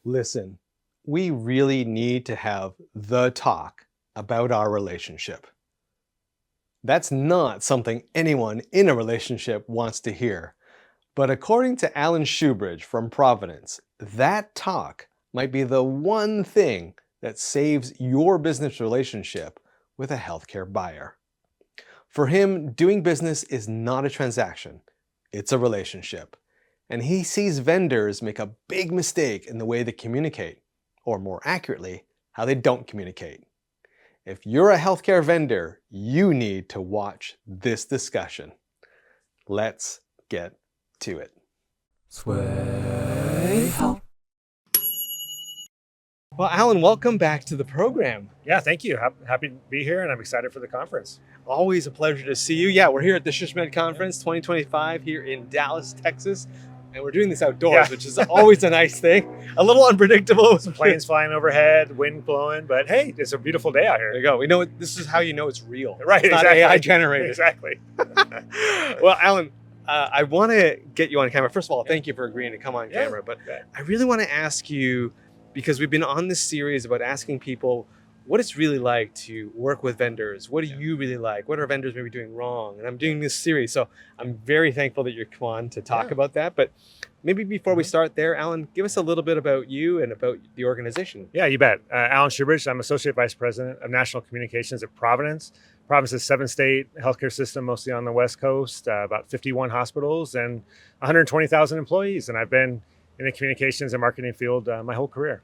Listen, we really need to have the talk about our relationship. That's not something anyone in a relationship wants to hear. But according to Alan Shoebridge from Providence, that talk might be the one thing that saves your business relationship with a healthcare buyer. For him, doing business is not a transaction, it's a relationship. And he sees vendors make a big mistake in the way they communicate, or more accurately, how they don't communicate. If you're a healthcare vendor, you need to watch this discussion. Let's get to it. Sway help. Well, Alan, welcome back to the program. Yeah, thank you. Happy to be here, and I'm excited for the conference. Always a pleasure to see you. Yeah, we're here at the SHSMD Conference 2025 here in Dallas, Texas. And we're doing this outdoors, which is always a nice thing. A little unpredictable. Some planes flying overhead, wind blowing, but hey, it's a beautiful day out here. There you go. We know this is how you know it's real. Right, it's exactly. not AI generated. Exactly. Well, Alan, I want to get you on camera. First of all, thank you for agreeing to come on camera. But I really want to ask you, because we've been on this series about asking people what it's really like to work with vendors. What do you really like? What are vendors maybe doing wrong? And I'm doing this series, so I'm very thankful that you're come on to talk about that. But maybe before we start there, Alan, give us a little bit about you and about the organization. Yeah, you bet. Alan Shoebridge, I'm Associate Vice President of National Communications at Providence. Providence is a 7-state healthcare system, mostly on the West Coast, about 51 hospitals and 120,000 employees. And I've been in the communications and marketing field my whole career.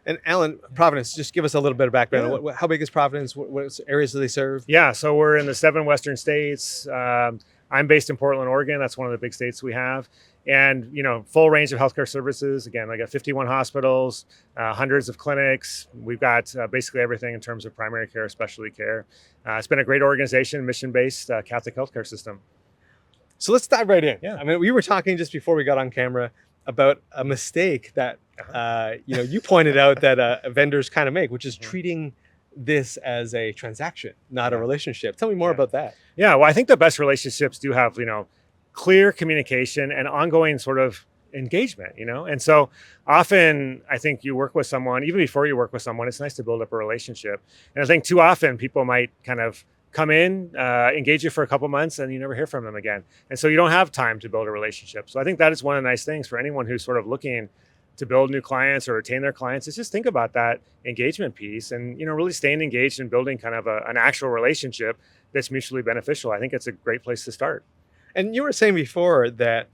And Alan, Providence, just give us a little bit of background. Yeah. How big is Providence? What areas do they serve? Yeah, so we're in the 7 western states. I'm based in Portland, Oregon. That's one of the big states we have. And, full range of healthcare services. Again, I got 51 hospitals, hundreds of clinics. We've got basically everything in terms of primary care, specialty care. It's been a great organization, mission-based Catholic healthcare system. So let's dive right in. Yeah. I mean, we were talking just before we got on camera about a mistake that you pointed out that vendors kind of make, which is treating this as a transaction, not a relationship. Tell me more about that. Yeah, well, I think the best relationships do have, clear communication and ongoing sort of engagement, And so often I think you work with someone, even before you work with someone, it's nice to build up a relationship. And I think too often people might kind of come in, engage you for a couple months, and you never hear from them again. And so you don't have time to build a relationship. So I think that is one of the nice things for anyone who's sort of looking to build new clients or retain their clients, is just think about that engagement piece and, really staying engaged and building kind of an actual relationship that's mutually beneficial. I think it's a great place to start. And you were saying before that,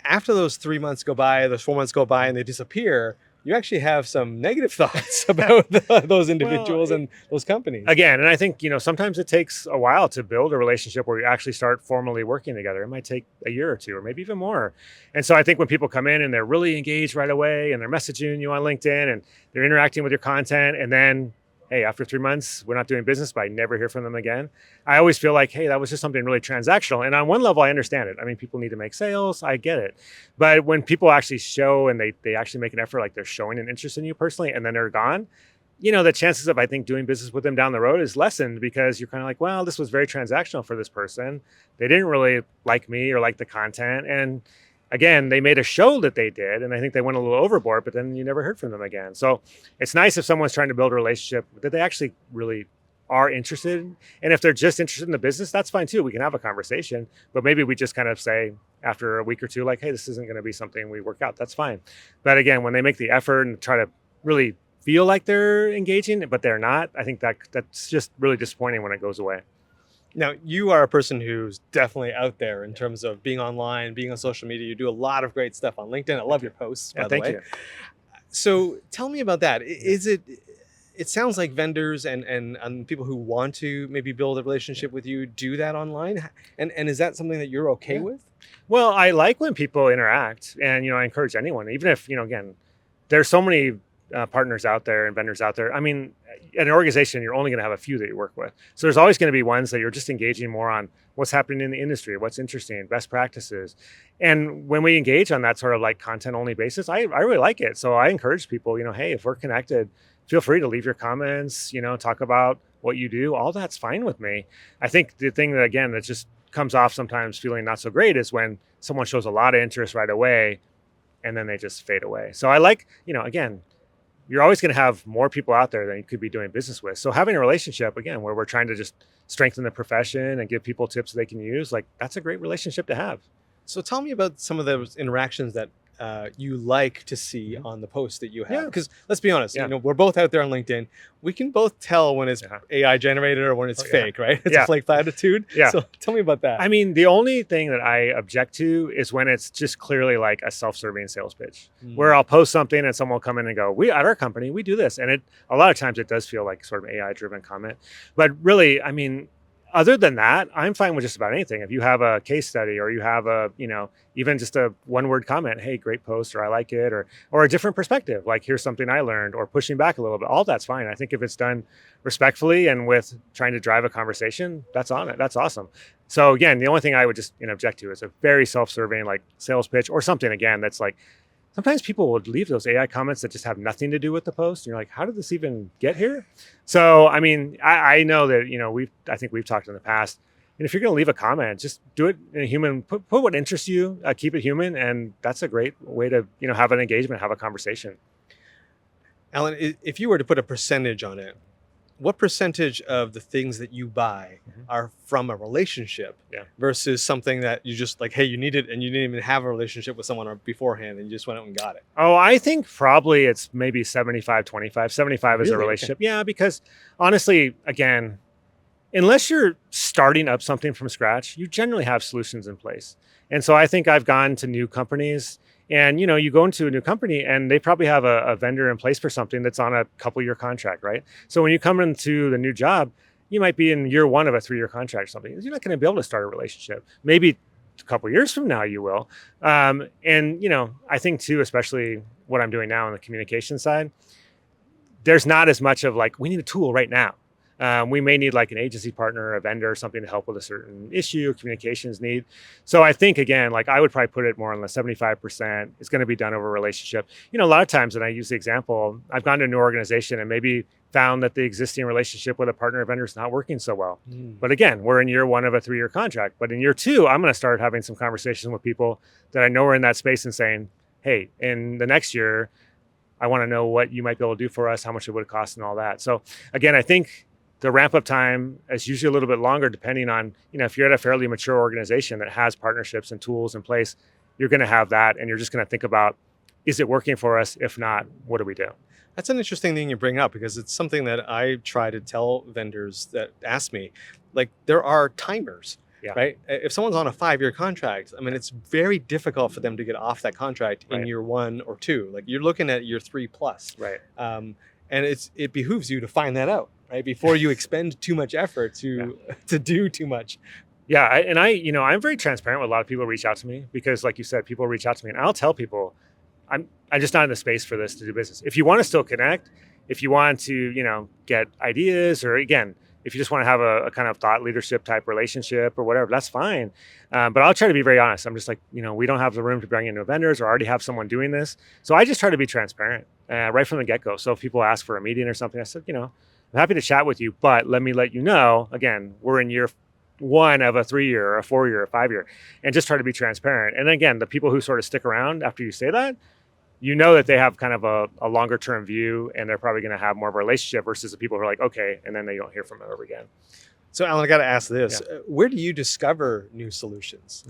after those 3 months go by, those 4 months go by and they disappear, you actually have some negative thoughts about those individuals and those companies. Again, and I think, sometimes it takes a while to build a relationship where you actually start formally working together. It might take a year or two, or maybe even more. And so I think when people come in and they're really engaged right away and they're messaging you on LinkedIn and they're interacting with your content, and then, hey, after 3 months, we're not doing business, but I never hear from them again. I always feel like, hey, that was just something really transactional. And on one level, I understand it. I mean, people need to make sales. I get it. But when people actually show and they actually make an effort, like they're showing an interest in you personally, and then they're gone, the chances of, I think, doing business with them down the road is lessened, because you're kind of like, well, this was very transactional for this person. They didn't really like me or like the content. And again, they made a show that they did, and I think they went a little overboard, but then you never heard from them again. So it's nice if someone's trying to build a relationship that they actually really are interested in. And if they're just interested in the business, that's fine too. We can have a conversation, but maybe we just kind of say after a week or two, like, hey, this isn't going to be something we work out. That's fine. But again, when they make the effort and try to really feel like they're engaging, but they're not, I think that's just really disappointing when it goes away. Now, you are a person who's definitely out there in terms of being online, being on social media. You do a lot of great stuff on LinkedIn. I love your posts, by the way. Thank you. So tell me about that. It sounds like vendors and people who want to maybe build a relationship with you do that online. And is that something that you're okay with? Well, I like when people interact, and, I encourage anyone, even if, again, there's so many partners out there and vendors out there. I mean, at an organization, you're only going to have a few that you work with. So there's always going to be ones that you're just engaging more on what's happening in the industry, what's interesting, best practices. And when we engage on that sort of like content only basis, I really like it. So I encourage people, hey, if we're connected, feel free to leave your comments, talk about what you do. All that's fine with me. I think the thing that, again, that just comes off sometimes feeling not so great is when someone shows a lot of interest right away and then they just fade away. So I like, again, you're always going to have more people out there than you could be doing business with. So having a relationship, again, where we're trying to just strengthen the profession and give people tips they can use, like that's a great relationship to have. So tell me about some of those interactions that you like to see on the posts that you have. Yeah. Because let's be honest, Yeah. we're both out there on LinkedIn. We can both tell when it's AI generated or when it's fake, right? It's a flake platitude. Yeah. So tell me about that. I mean, the only thing that I object to is when it's just clearly like a self-serving sales pitch, where I'll post something and someone will come in and go, "We at our company, we do this," and a lot of times it does feel like sort of AI-driven comment. But really, I mean, other than that, I'm fine with just about anything. If you have a case study or you have a, even just a one-word comment, "Hey, great post," or "I like it," or a different perspective, like "Here's something I learned," or pushing back a little bit, all that's fine. I think if it's done respectfully and with trying to drive a conversation, that's on it. That's awesome. So again, the only thing I would just object to is a very self-serving like sales pitch or something, again, that's like, sometimes people would leave those AI comments that just have nothing to do with the post. And you're like, how did this even get here? So, I mean, I know that, I think we've talked in the past, and if you're going to leave a comment, just do it in a human, put what interests you, keep it human. And that's a great way to, have an engagement, have a conversation. Alan, if you were to put a percentage on it, what percentage of the things that you buy are from a relationship versus something that you just like, hey, you need it and you didn't even have a relationship with someone beforehand and you just went out and got it? Oh, I think probably it's maybe 75-25. 75 is a relationship. Okay. Yeah, because honestly, again, unless you're starting up something from scratch, you generally have solutions in place. And so I think I've gone to new companies and, you go into a new company and they probably have a vendor in place for something that's on a couple-year contract, right? So when you come into the new job, you might be in year one of a 3-year contract or something. You're not going to be able to start a relationship. Maybe a couple of years from now you will. And, I think too, especially what I'm doing now on the communication side, there's not as much of like, we need a tool right now. We may need like an agency partner, a vendor, something to help with a certain issue, communications need. So I think, again, like I would probably put it more on the 75%. It's going to be done over a relationship. A lot of times, and I use the example, I've gone to a new organization and maybe found that the existing relationship with a partner or vendor is not working so well. But again, we're in year one of a 3-year contract. But in year 2, I'm going to start having some conversations with people that I know are in that space and saying, hey, in the next year, I want to know what you might be able to do for us, how much it would cost and all that. So again, I think the ramp up time is usually a little bit longer depending on, if you're at a fairly mature organization that has partnerships and tools in place, you're going to have that. And you're just going to think about, is it working for us? If not, what do we do? That's an interesting thing you bring up because it's something that I try to tell vendors that ask me, like there are timers, right? If someone's on a 5-year contract, I mean, it's very difficult for them to get off that contract in year 1 or 2. Like you're looking at year 3 plus. Right. And it behooves you to find that out, right? Before you expend too much effort to do too much. Yeah. I'm very transparent with a lot of people who reach out to me because like you said, people reach out to me and I'll tell people I'm just not in the space for this to do business. If you want to still connect, if you want to, get ideas or again, if you just want to have a kind of thought leadership type relationship or whatever, that's fine. But I'll try to be very honest. I'm just like, we don't have the room to bring in new vendors or already have someone doing this. So I just try to be transparent right from the get-go. So if people ask for a meeting or something, I said, I'm happy to chat with you, but let me let you know, again, we're in year 1 of a 3-year or a 4-year or 5-year and just try to be transparent. And again, the people who sort of stick around after you say that, that they have kind of a longer term view and they're probably going to have more of a relationship versus the people who are like, okay, and then they don't hear from them ever again. So Alan, I got to ask this. Where do you discover new solutions?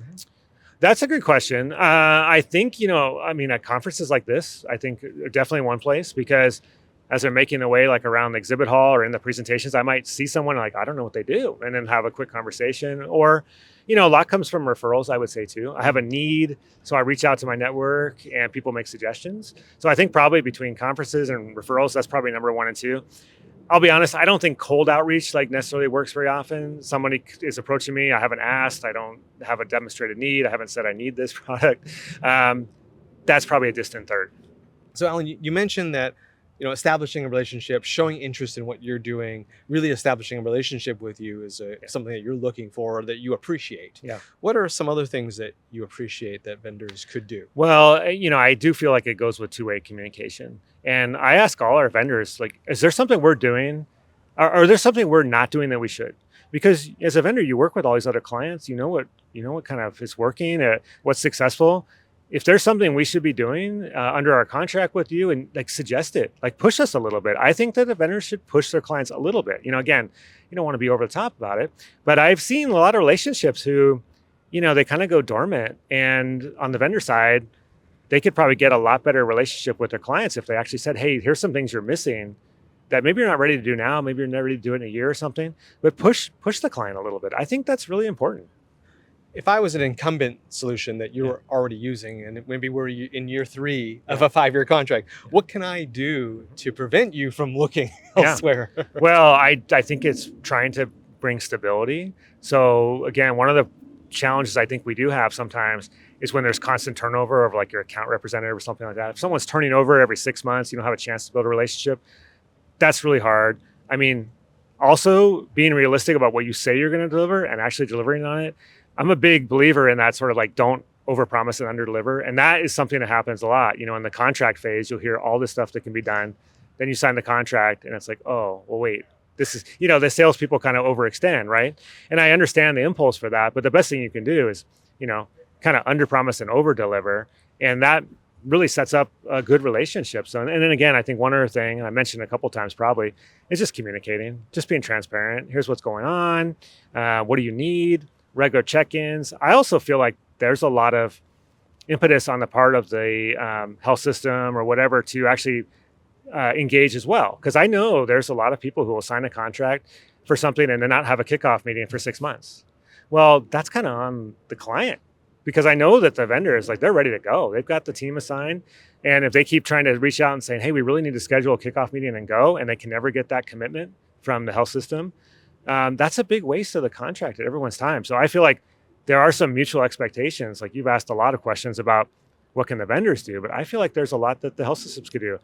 That's a good question. I think, at conferences like this, I think definitely one place because as they're making their way like around the exhibit hall or in the presentations, I might see someone like, I don't know what they do, and then have a quick conversation. Or, a lot comes from referrals, I would say too. I have a need, so I reach out to my network and people make suggestions. So I think probably between conferences and referrals, that's probably number 1 and 2. I'll be honest, I don't think cold outreach like necessarily works very often. Somebody is approaching me, I haven't asked, I don't have a demonstrated need, I haven't said I need this product. That's probably a distant third. So Alan, you mentioned that establishing a relationship, showing interest in what you're doing, really establishing a relationship with you is something that you're looking for, that you appreciate. Yeah. What are some other things that you appreciate that vendors could do? Well, I do feel like it goes with two-way communication. And I ask all our vendors, like, is there something we're doing? Or there's something we're not doing that we should? Because as a vendor, you work with all these other clients, you know what kind of is working, what's successful. if there's something we should be doing under our contract with you, and like suggest it, like push us a little bit. I think that the vendors should push their clients a little bit. Again, you don't want to be over the top about it, but I've seen a lot of relationships who, they kind of go dormant. And on the vendor side, they could probably get a lot better relationship with their clients if they actually said, hey, here's some things you're missing that maybe you're not ready to do now. Maybe you're not ready to do it in a year or something, but push the client a little bit. I think that's really important. If I was an incumbent solution that you were already using, and maybe we're in year 3 of a 5-year contract, what can I do to prevent you from looking elsewhere? Well, I think it's trying to bring stability. So again, one of the challenges I think we do have sometimes is when there's constant turnover of like your account representative or something like that. If someone's turning over every 6 months, you don't have a chance to build a relationship. That's really hard. I mean, also being realistic about what you say you're going to deliver and actually delivering on it. I'm a big believer in that sort of like, don't overpromise and underdeliver. And that is something that happens a lot. In the contract phase, you'll hear all this stuff that can be done. Then you sign the contract and it's like, oh, well, wait, this is, the salespeople kind of overextend, right? And I understand the impulse for that, but the best thing you can do is, kind of underpromise and overdeliver. And that really sets up a good relationship. So, and then again, I think one other thing, and I mentioned a couple times probably, is just communicating, just being transparent. Here's what's going on. What do you need? Regular check-ins. I also feel like there's a lot of impetus on the part of the health system or whatever to actually engage as well. Because I know there's a lot of people who will sign a contract for something and then not have a kickoff meeting for 6 months. Well, that's kind of on the client, because I know that the vendor is like, they're ready to go. They've got the team assigned. And if they keep trying to reach out and saying, hey, we really need to schedule a kickoff meeting and go, and they can never get that commitment from the health system, that's a big waste of the contract at everyone's time. So I feel like there are some mutual expectations. Like you've asked a lot of questions about what can the vendors do, but I feel like there's a lot that the health systems could do.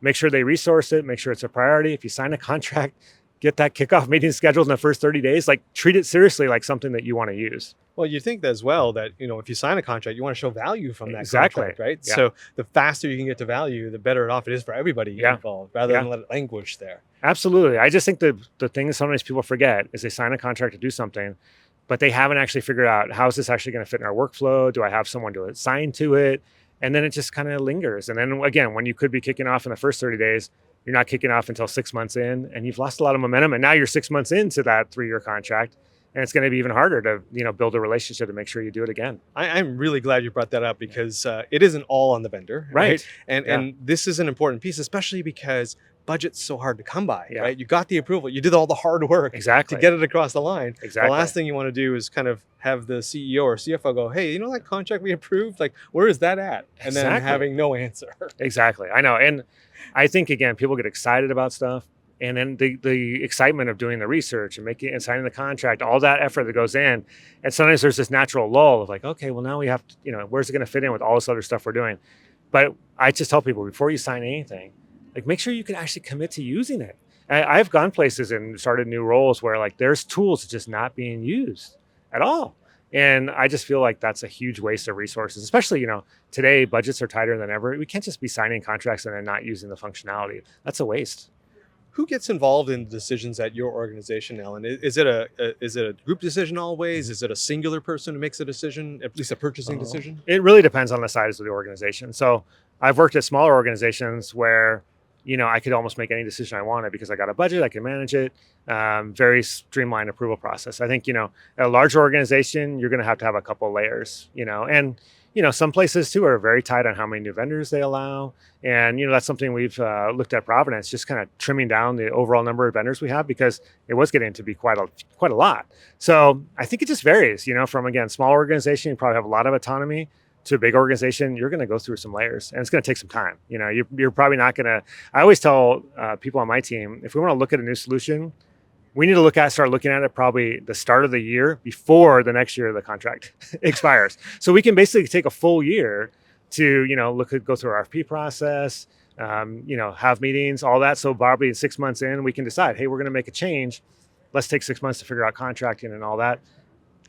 Make sure they resource it, make sure it's a priority. If you sign a contract, get that kickoff meeting scheduled in the first 30 days, like treat it seriously like something that you want to use. Well, you think as well that, if you sign a contract, you want to show value from that Exactly. contract, right? Yeah. So the faster you can get to value, the better off it is for everybody involved, rather than let it languish there. Absolutely. I just think the thing that sometimes people forget is they sign a contract to do something, but they haven't actually figured out, how is this actually going to fit in our workflow? Do I have someone to assign to it? And then it just kind of lingers. And then again, when you could be kicking off in the first 30 days, you're not kicking off until 6 months in, and you've lost a lot of momentum. And now you're 6 months into that 3-year contract. And it's going to be even harder to build a relationship to make sure you do it again. I'm really glad you brought that up, because it isn't all on the vendor, right? And this is an important piece, especially because budget's so hard to come by, right? You got the approval, you did all the hard work to get it across the line. Exactly. The last thing you want to do is kind of have the CEO or CFO go, hey, that contract we approved, like, where is that at? And then having no answer. Exactly. I know. And I think, again, people get excited about stuff. And then the excitement of doing the research and making and signing the contract, all that effort that goes in. And sometimes there's this natural lull of like, okay, well, now we have to, where's it going to fit in with all this other stuff we're doing? But I just tell people, before you sign anything, like, make sure you can actually commit to using it. I've gone places and started new roles where like there's tools just not being used at all. And I just feel like that's a huge waste of resources, especially, today budgets are tighter than ever. We can't just be signing contracts and then not using the functionality. That's a waste. Who gets involved in the decisions at your organization, Ellen? Is it a group decision always? Is it a singular person who makes a decision, at least a purchasing decision? It really depends on the size of the organization. So I've worked at smaller organizations where, I could almost make any decision I wanted because I got a budget, I can manage it. Very streamlined approval process. I think, at a larger organization, you're going to have a couple layers, and some places too are very tight on how many new vendors they allow. And, that's something we've looked at Providence, just kind of trimming down the overall number of vendors we have, because it was getting to be quite a lot. So I think it just varies, from, again, small organization, you probably have a lot of autonomy, to a big organization, you're going to go through some layers, and it's going to take some time. You're probably not going to, I always tell people on my team, if we want to look at a new solution, we need to start looking at it probably the start of the year before the next year the contract expires. So we can basically take a full year to, go through our RFP process, have meetings, all that. So probably 6 months in, we can decide, hey, we're going to make a change. Let's take 6 months to figure out contracting and all that.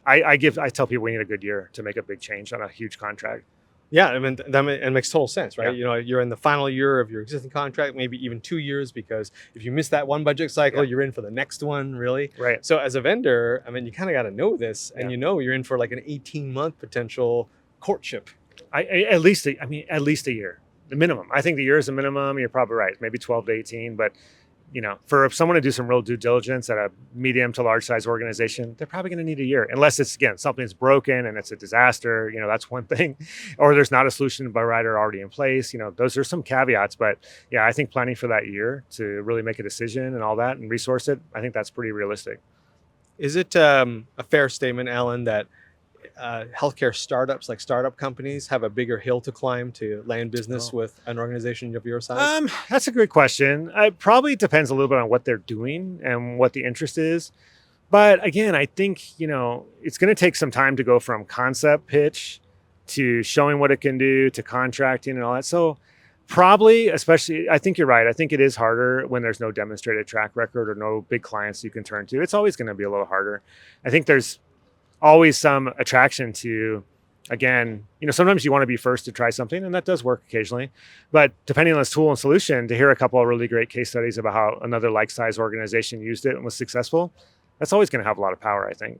I tell people we need a good year to make a big change on a huge contract. Yeah, I mean, it makes total sense, right? Yeah. You're in the final year of your existing contract, maybe even 2 years, because if you miss that one budget cycle, you're in for the next one, really. Right. So as a vendor, I mean, you kind of got to know this, and you're in for like an 18-month potential courtship. At least, at least a year, the minimum. I think the year is the minimum. You're probably right. Maybe 12 to 18, but for someone to do some real due diligence at a medium to large size organization, they're probably going to need a year, unless it's, again, something's broken and it's a disaster. That's one thing, or there's not a solution provider already in place. Those are some caveats, but yeah, I think planning for that year to really make a decision and all that and resource it, I think that's pretty realistic. Is it a fair statement, Alan, that healthcare startups, like startup companies, have a bigger hill to climb to land business Oh. with an organization of your size? That's a great question. It probably depends a little bit on what they're doing and what the interest is. But again, I think, it's going to take some time to go from concept pitch to showing what it can do to contracting and all that. So probably, especially, I think you're right. I think it is harder when there's no demonstrated track record or no big clients you can turn to. It's always going to be a little harder. I think there's always some attraction to, again, sometimes you want to be first to try something, and that does work occasionally. But depending on this tool and solution, to hear a couple of really great case studies about how another like size organization used it and was successful, that's always going to have a lot of power, I think.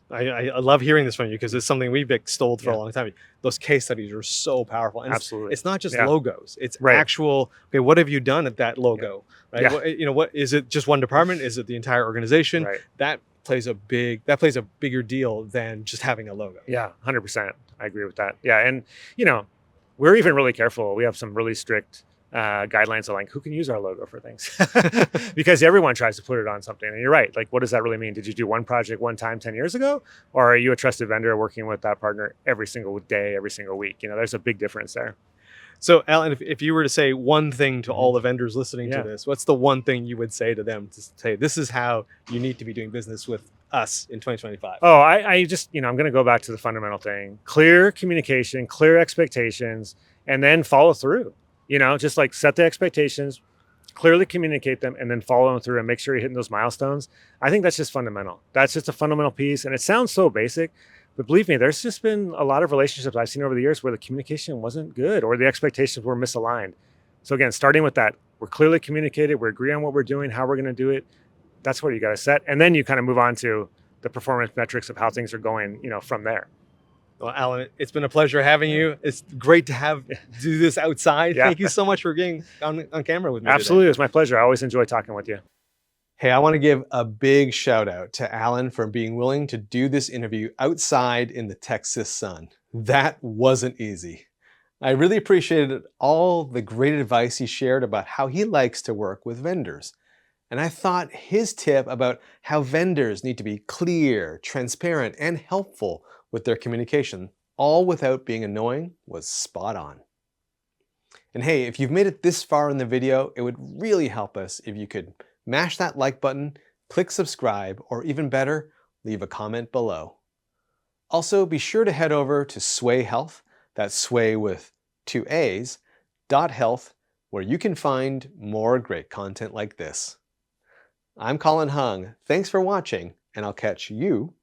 I love hearing this from you, because it's something we've extolled for a Yeah. long time. Those case studies are so powerful. And Absolutely. it's not just Yeah. logos. It's Right. actual, okay, what have you done at that logo? Right? Yeah. What is it, just one department? Is it the entire organization? Right. That plays a bigger deal than just having a logo. Yeah, 100%. I agree with that. Yeah. And, we're even really careful. We have some really strict guidelines on, like, who can use our logo for things, because everyone tries to put it on something. And you're right. Like, what does that really mean? Did you do one project one time 10 years ago? Or are you a trusted vendor working with that partner every single day, every single week? There's a big difference there. So, Alan, if you were to say one thing to all the vendors listening Yeah. to this, what's the one thing you would say to them to say, this is how you need to be doing business with us in 2025? Oh, I just, I'm going to go back to the fundamental thing: clear communication, clear expectations, and then follow through. Just like set the expectations, clearly communicate them, and then follow them through and make sure you're hitting those milestones. I think that's just fundamental. That's just a fundamental piece. And it sounds so basic, but believe me, there's just been a lot of relationships I've seen over the years where the communication wasn't good or the expectations were misaligned. So again, starting with that, we're clearly communicated, we agree on what we're doing, how we're going to do it. That's what you got to set. And then you kind of move on to the performance metrics of how things are going, from there. Well, Alan, it's been a pleasure having you. It's great to do this outside. Yeah. Thank you so much for being on camera with me Absolutely. today. It was my pleasure. I always enjoy talking with you. Hey, I want to give a big shout out to Alan for being willing to do this interview outside in the Texas sun. That wasn't easy. I really appreciated all the great advice he shared about how he likes to work with vendors. And I thought his tip about how vendors need to be clear, transparent, and helpful with their communication, all without being annoying, was spot on. And hey, if you've made it this far in the video, it would really help us if you could mash that like button, click subscribe, or even better, leave a comment below. Also, be sure to head over to Sway Health, that's Sway with 2 A's, .health, where you can find more great content like this. I'm Colin Hung. Thanks for watching, and I'll catch you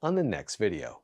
on the next video.